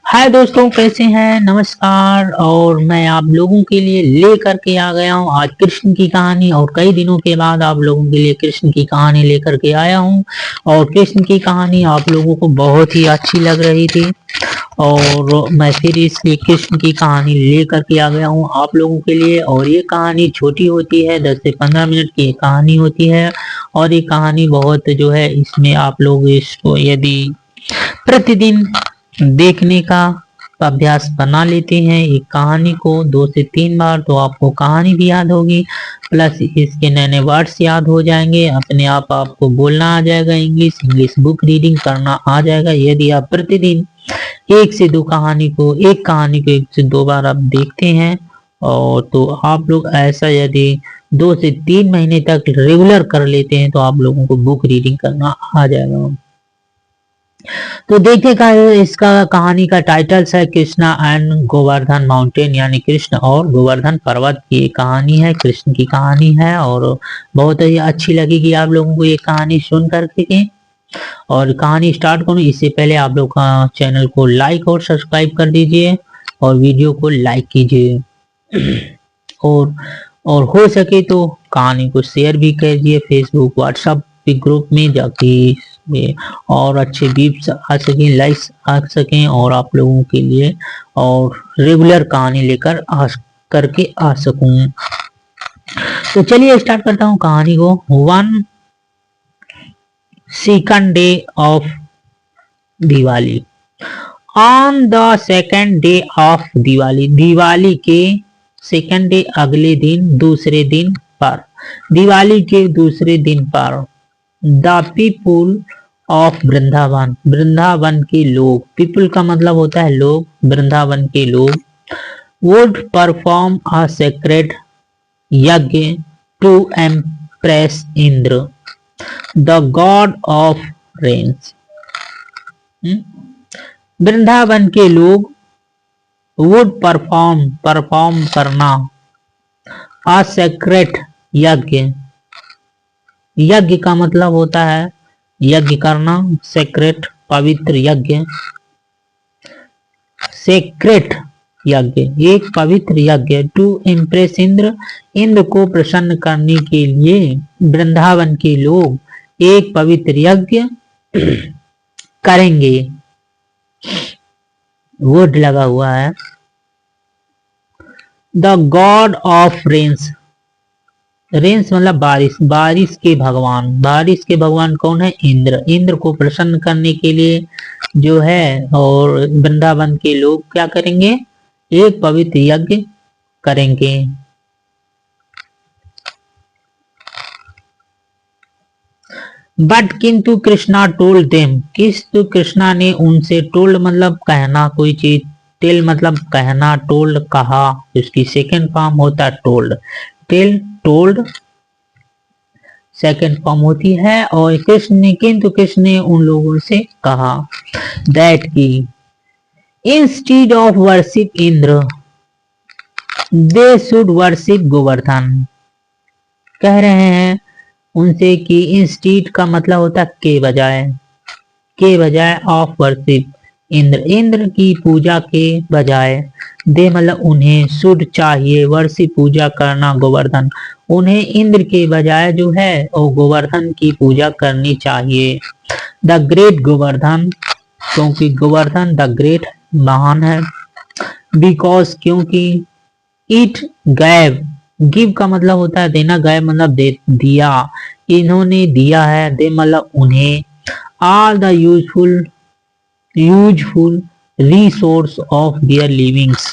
हाय दोस्तों, कैसे हैं? नमस्कार। और मैं आप लोगों के लिए लेकर के आ गया हूँ आज कृष्ण की कहानी। और कई दिनों के बाद आप लोगों के लिए कृष्ण की कहानी लेकर के आया हूँ। और कृष्ण की कहानी आप लोगों को बहुत ही अच्छी लग रही थी, और मैं फिर इसलिए कृष्ण की कहानी लेकर के आ गया हूँ आप लोगों के लिए। और ये कहानी छोटी होती है, 10 से 15 मिनट की कहानी होती है। और ये कहानी बहुत जो है, इसमें आप लोग इसको यदि प्रतिदिन देखने का अभ्यास बना लेते हैं एक कहानी को 2 से 3 बार, तो आपको कहानी भी याद होगी, प्लस इसके नए नए वर्ड्स याद हो जाएंगे। अपने आप आपको बोलना आ जाएगा, इंग्लिश बुक रीडिंग करना आ जाएगा, यदि आप प्रतिदिन एक कहानी को 1 से 2 बार आप देखते हैं। और तो आप लोग ऐसा यदि 2 से 3 महीने तक रेगुलर कर लेते हैं, तो आप लोगों को बुक रीडिंग करना आ जाएगा। तो देखिएगा, इसका कहानी का टाइटल्स है कृष्णा एंड गोवर्धन माउंटेन, यानी कृष्ण और गोवर्धन पर्वत की कहानी है, कृष्ण की कहानी है। और बहुत ही अच्छी लगेगी आप लोगों को ये कहानी सुन करके। और कहानी स्टार्ट करूं इससे पहले आप लोग का चैनल को लाइक और सब्सक्राइब कर दीजिए, और वीडियो को लाइक कीजिए, और और हो सके तो कहानी को शेयर भी कीजिए फेसबुक व्हाट्सएप ग्रुप में जाके में। और अच्छे व्यूज आ सकें, लाइक्स आ सकें, और आप लोगों के लिए और रेगुलर कहानी लेकर करके आ सकूं। तो चलिए स्टार्ट करता हूं कहानी को। One second day of Diwali. On the second day of Diwali, Diwali के सेकंड डे अगले दिन, दूसरे दिन पर, दिवाली के दूसरे दिन पर, the people of Vrindavan, Vrindavan के लोग, पीपल का मतलब होता है लोग, वृंदावन के लोग, would perform a sacred yagya to impress Indra, the god of rains. Vrindavan के लोग वुड परफॉर्म करना, अ सेक्रेट यज्ञ, यज्ञ का मतलब होता है यज्ञ करना, सेक्रेट पवित्र यज्ञ, सेक्रेट यज्ञ एक पवित्र यज्ञ, टू इम्प्रेस इंद्र, इंद्र को प्रसन्न करने के लिए वृंदावन के लोग एक पवित्र यज्ञ करेंगे। वुड लगा हुआ है। The god of rains, rains मतलब बारिश, बारिश के भगवान, बारिश के भगवान कौन है? इंद्र, इंद्र को प्रसन्न करने के लिए जो है, और वृंदावन के लोग क्या करेंगे? एक पवित्र यज्ञ करेंगे। बट किंतु कृष्णा टोल्ड देम, किंतु कृष्णा ने उनसे, टोल्ड मतलब कहना कोई चीज, टेल मतलब कहना, टोल्ड कहा, इसकी सेकेंड फॉर्म होता है told, tell told second form होती है। और कृष्ण ने, किंतु कृष्ण ने उन लोगों से कहा, दैट की instead of worship Indra they should worship Govardhan, कह रहे हैं उनसे कि इंस्टीड का मतलब होता है के बजाय, के बजाय ऑफ वर्शिप इंद्र, इंद्र की पूजा के बजाय, दे मतलब उन्हें, शुड चाहिए, वर्षिप पूजा करना गोवर्धन, उन्हें इंद्र के बजाय जो है वो गोवर्धन की पूजा करनी चाहिए। द ग्रेट गोवर्धन, क्योंकि गोवर्धन द ग्रेट महान है, बिकॉज क्योंकि, इट गैव, गिव का मतलब होता है देना, गैव मतलब दिया, इन्होंने दिया है, दे मतलब उन्हें, all the useful resource of their livings,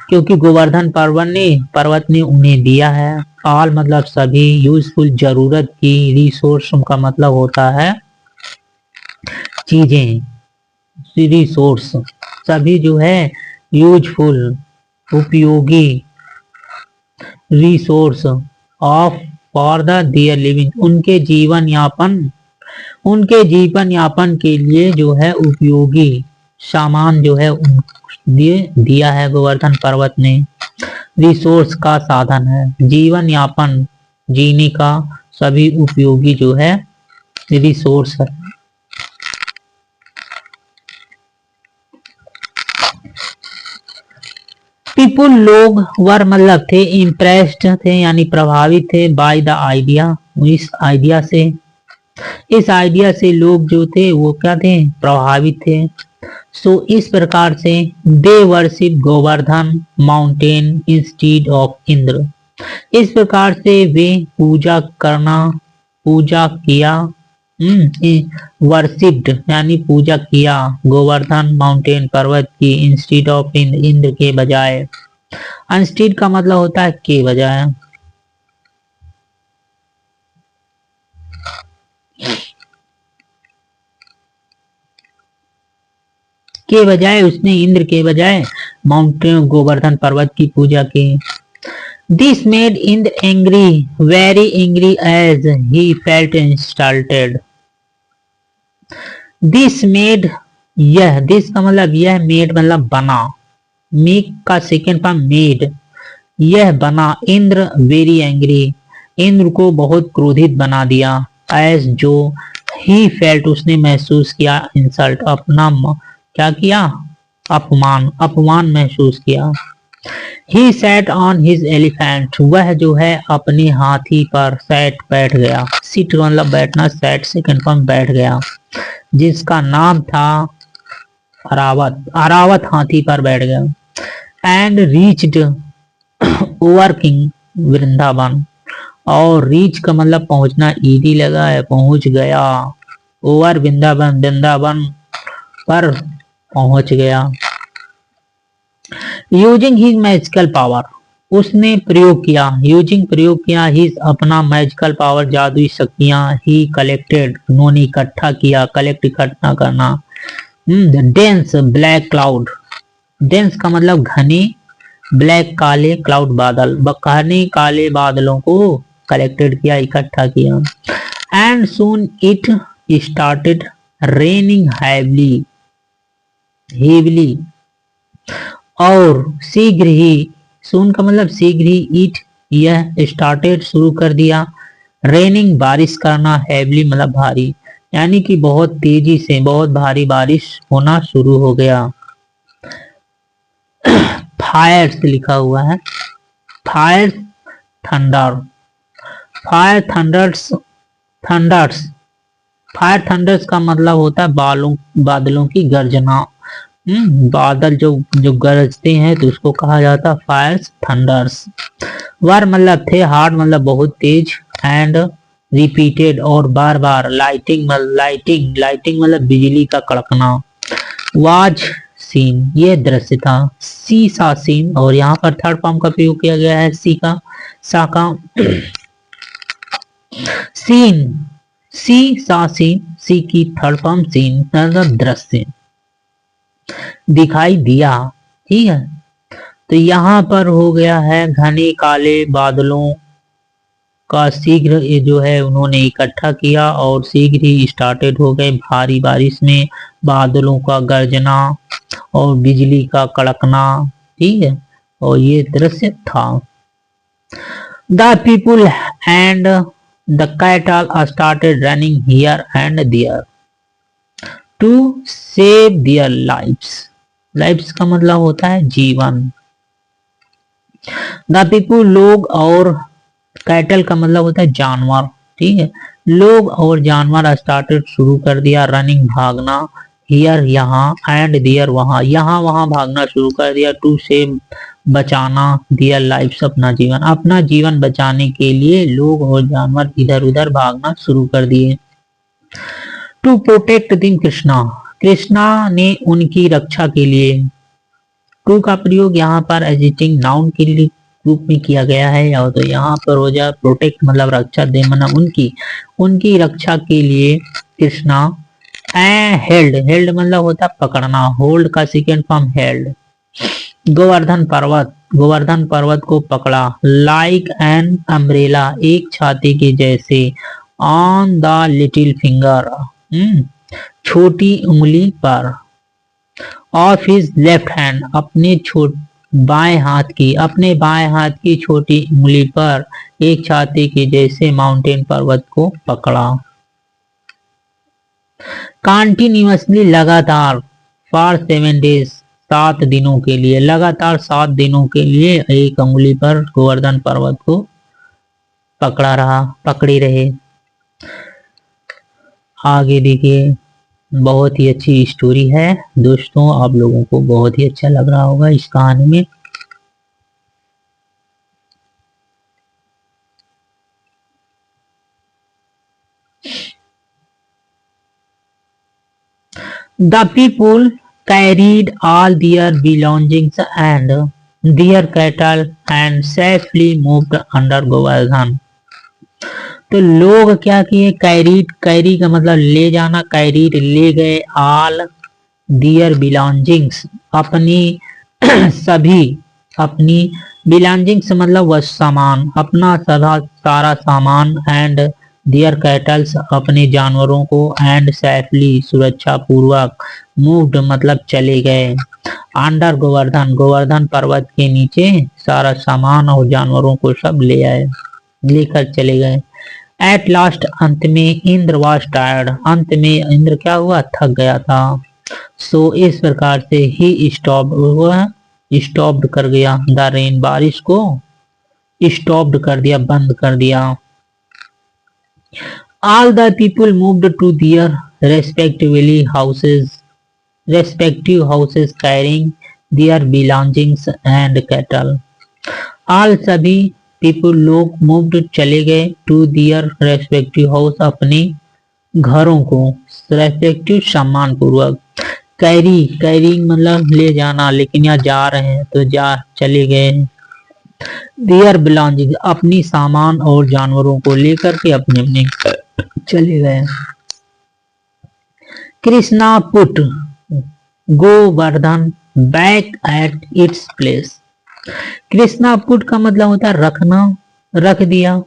क्योंकि गोवर्धन पर्वत ने उन्हें दिया है, ऑल मतलब सभी, यूजफुल जरूरत की, रिसोर्स का मतलब होता है चीजें, रिसोर्स सभी जो है, यूजफुल उपयोगी, resource of for the their living उनके जीवन यापन के लिए जो है उपयोगी सामान जो है दिया है गोवर्धन पर्वत ने, रिसोर्स का साधन है, जीवन यापन जीने का सभी उपयोगी जो है रिसोर्स है। पीपुल लोग वर मतलब थे, इम्प्रेस्ड थे यानी प्रभावित थे, बाय द आइडिया इस आइडिया से। इस आइडिया से लोग जो थे वो क्या थे, प्रभावित थे। सो इस प्रकार से they worship Govardhan mountain instead of Indra. इस प्रकार से वे पूजा किया वर्शिप्ड यानी पूजा किया गोवर्धन माउंटेन पर्वत की इंस्टीड ऑफ इंद्र, इंद्र के बजाय। इंस्टीड का मतलब होता है के बजाय। के बजाय उसने इंद्र के बजाय माउंटेन गोवर्धन पर्वत की पूजा की। This made Indra angry, very angry as he felt insulted. This made, यह, दिस का मतलब यह, मेड मतलब बना, मेक का सेकेंड फॉर्म मेड, यह बना इंद्र वेरी एंग्री, इंद्र को बहुत क्रोधित बना दिया। एज जो, ही फेल्ट उसने महसूस किया, इंसल्ट अपना क्या किया, अपमान, अपमान महसूस किया। He sat on his elephant, वह जो है अपने हाथी पर सैट बैठ गया, सिट मतलब बैठना, सैट सेकंड फॉर्म बैठ गया, जिसका नाम था अरावत, अरावत हाथी पर बैठ गया। And reached over king Vrindavan, और रीच का मतलब पहुंचना, ईडी लगा है, पहुंच गया, ओवर वृंदावन, वृंदावन पर पहुंच गया। यूजिंग हिज मैजिकल पावर, उसने प्रयोग किया, यूजिंग प्रयोग किया, हिज अपना मैजिकल पावर जादुई शक्तियां, ही कलेक्टेड उन्होंने इकट्ठा किया, कलेक्ट इकट्ठा करना। डेंस ब्लैक क्लाउड, डेंस का मतलब घने, ब्लैक काले, क्लाउड बादल, घने काले बादलों को कलेक्टेड किया, इकट्ठा किया। And soon it started raining heavily, heavily, और शीघ्र ही, सून का मतलब शीघ्र ही, इट यह स्टार्टेड शुरू कर दिया, रेनिंग बारिश करना, हैवली मतलब भारी, यानी कि बहुत तेजी से बहुत भारी बारिश होना शुरू हो गया। फायर लिखा हुआ है, fire thunder, fire thunder's, thunder's, fire thunder's का मतलब होता है बादलों की गर्जना। बादल जो गरजते हैं तो उसको कहा जाता है फायर थंडर्स। वर मतलब थे, हार्ड मतलब बहुत तेज, एंड रिपीटेड और बार बार, लाइटिंग मतलब बिजली का कड़कना। वाज सीन ये दृश्य था, सी सा सीन, और यहाँ पर थर्ड फॉर्म का प्रयोग किया गया है, सी का, सा का। सीन, सी सा सीन, सी की थर्ड फॉर्म सीन मतलब दृश्य, दिखाई दिया, ठीक है। तो यहाँ पर हो गया है घने काले बादलों का शीघ्र ये जो है उन्होंने इकट्ठा किया और शीघ्र ही स्टार्टेड हो गए भारी बारिश में, बादलों का गर्जना और बिजली का कड़कना, ठीक है, और ये दृश्य था। The people and the cattle started running here and there to save their lives, lives का मतलब होता है जीवन। द पीपुल लोग, और कैटल का मतलब होता है जानवर, ठीक है, लोग और जानवर स्टार्टेड शुरू कर दिया, रनिंग भागना, हियर यहाँ, एंड दियर वहां, यहाँ वहां भागना शुरू कर दिया, टू सेव बचाना, दियर लाइफ्स अपना जीवन, अपना जीवन बचाने के लिए लोग और जानवर इधर उधर भागना शुरू कर दिए। टू प्रोटेक्ट दिम कृष्णा, कृष्णा ने उनकी रक्षा के लिए। टू का प्रयोग यहाँ पर एडिटिंग नाउन के लिए रूप में किया गया है, और तो यहाँ पर हो जाए प्रोटेक्ट मतलब रक्षा, दे मतलब उनकी रक्षा के लिए कृष्णा। हेल्ड, हेल्ड मतलब होता है पकड़ना, होल्ड का सेकेंड फॉर्म हेल्ड। गोवर्धन पर्वत को पकड़ा, लाइक एन अम्ब्रेला एक छाते के जैसे, ऑन द लिटिल फिंगर छोटी उंगली पर, ऑफ हिज लेफ्ट हैंड अपने बाएं हाथ की छोटी उंगली पर एक छाते के जैसे माउंटेन पर्वत को पकड़ा। कंटिन्यूअसली लगातार, फॉर 7 days 7 दिनों के लिए, लगातार 7 दिनों के लिए एक अंगुली पर गोवर्धन पर्वत को पकड़े रहे। आगे देखिए, बहुत ही अच्छी स्टोरी है दोस्तों, आप लोगों को बहुत ही अच्छा लग रहा होगा इस कहानी में। The people carried all their belongings and their cattle and safely moved under Govardhan। तो लोग क्या किए, कैरी का मतलब ले जाना, कैरीड ले गए, ऑल दियर बिलोंजिंग्स अपनी सभी, अपनी बिलोंजिंग्स मतलब वह सामान, अपना सारा सामान, एंड दियर कैटल्स अपने जानवरों को, एंड सेफली सुरक्षा पूर्वक, मूव्ड मतलब चले गए, अंडर गोवर्धन गोवर्धन पर्वत के नीचे सारा सामान और जानवरों को सब ले आए, लेकर चले गए। एट लास्ट अंत में इंद्र वाज टायर्ड, अंत में इंद्र क्या हुआ, थक गया था। सो इस प्रकार से ही स्टॉप्ड कर गया, द रेन बारिश को स्टॉप्ड कर दिया, बंद कर दिया। All the people moved to their respective houses carrying their belongings and cattle। All सभी पीपल लोग मूव्ड चले गए, टू दियर रेस्पेक्टिव हाउस अपने घरों को, रेस्पेक्टिव सम्मान पूर्वक, कैरिंग मतलब ले जाना, लेकिन यहाँ जा रहे हैं तो चले गए। दियर बिलोंगिंग अपनी सामान और जानवरों को लेकर के अपने अपने चले गए। Krishna put Govardhan back at its place. Krishna put का मतलब होता है रखना, रख दिया।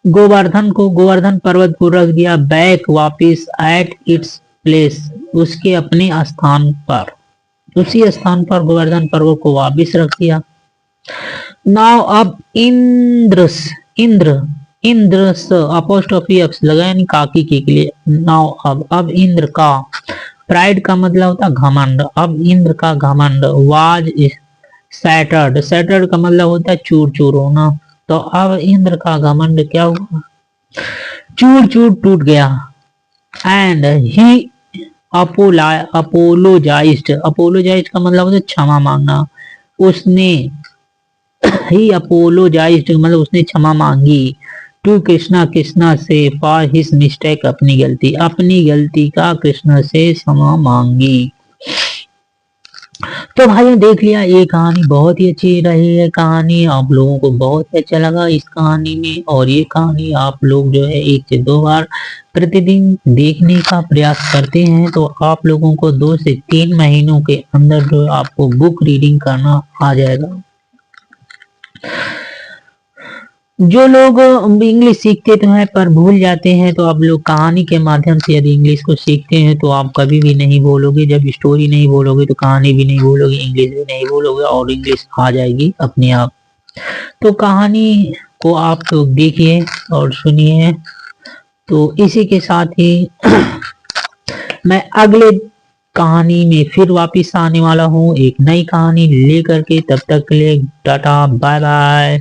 गोवर्धन को, गोवर्धन पर्वत को रख दिया, बैक वापिस, एट इट्स प्लेस उसके अपने स्थान पर, उसी स्थान पर गोवर्धन पर्वत को वापिस रख दिया। नाउ अब इंद्रस अपोस्ट्रोफी एफ लगा यानी काकी के लिए। नाउ अब इंद्र का, प्राइड का मतलब होता है घमंड, अब इंद्र का घमंड, वाज सैटर्ड का मतलब होता है चूर चूर होना, तो अब इंद्र का घमंड क्या हुआ, चूर चूर टूट गया। एंड ही अपोलोजाइज्ड का मतलब होता है क्षमा मांगना, उसने ही अपोलोजाइज्ड मतलब उसने क्षमा मांगी, टू कृष्णा से, फॉर हिज मिस्टेक अपनी गलती का कृष्णा से क्षमा मांगी। तो भाइयों देख लिया, ये कहानी बहुत ही अच्छी रही है, कहानी आप लोगों को बहुत अच्छा लगा इस कहानी में, और ये कहानी आप लोग जो है 1 से 2 बार प्रतिदिन देखने का प्रयास करते हैं तो आप लोगों को 2 से 3 महीनों के अंदर जो आपको बुक रीडिंग करना आ जाएगा। जो लोग इंग्लिश सीखते तो हैं पर भूल जाते हैं, तो आप लोग कहानी के माध्यम से यदि इंग्लिश को सीखते हैं तो आप कभी भी नहीं भूलोगे, जब स्टोरी नहीं भूलोगे तो कहानी भी नहीं भूलोगे, इंग्लिश भी नहीं भूलोगे और इंग्लिश आ जाएगी अपने आप। तो कहानी को आप लोग देखिए और सुनिए। तो इसी के साथ ही मैं अगले कहानी में फिर वापिस आने वाला हूँ एक नई कहानी लेकर के, तब तक के लिए टाटा बाय बाय।